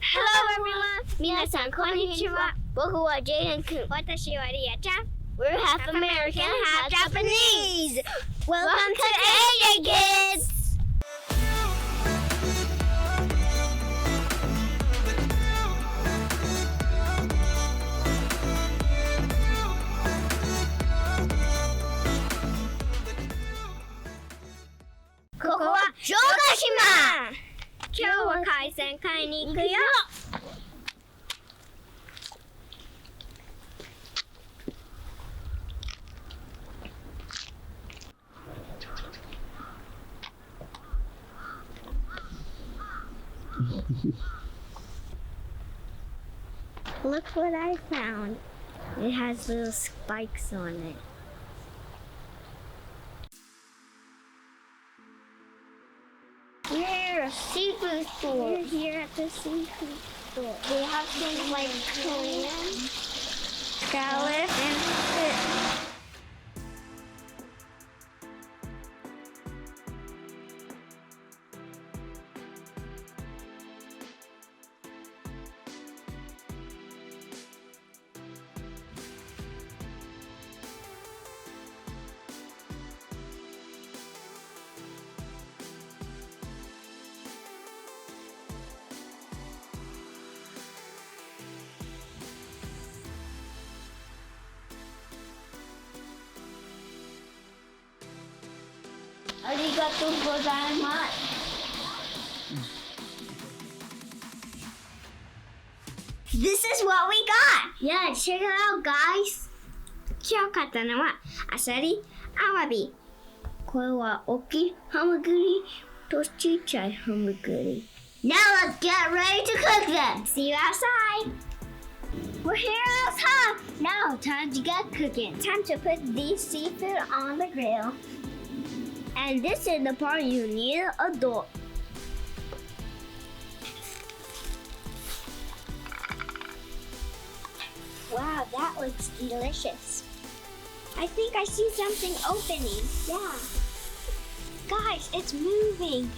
Hello everyone! 皆さんこんにちは。僕はジェイデン君。私はリアちゃん。We're half American, half Japanese. Welcome to Asia Kids! ここは城ヶ島。今日は海鮮買いに行くよ。Look what I found. It has little spikes on it. We're at a seafood store. We're here at the seafood store. They have things like clam, scallop, and fish. Arigatou gozaimasu. This is what we got. Yeah, check it out, guys. 今日買ったのはアサリ、アワビ。これは大きいハマグリとちっちゃいハマグリ。Now let's get ready to cook them. See you outside. We're here outside. Now time to get cooking. Time to put these seafood on the grill. And this is the part you need a door. Wow, that looks delicious. I think I see something opening. Yeah. Guys, it's moving.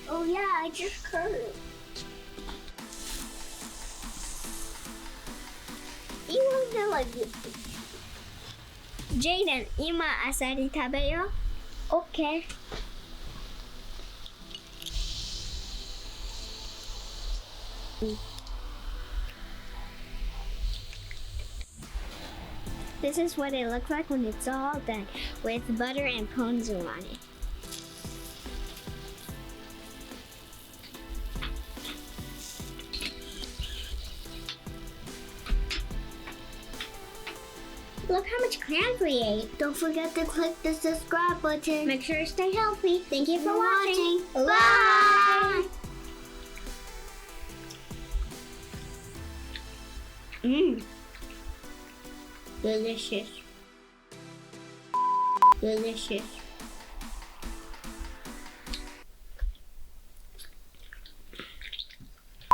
Oh yeah, I just heard. Even like Jaden, 今アサリ食べよう。Okay. This is what it looks like when it's all done, with butter and ponzu on it. Look how much clams we ate. Don't forget to click the subscribe button. Make sure to stay healthy. Thank you for watching. Bye! Mmm. Delicious. Delicious.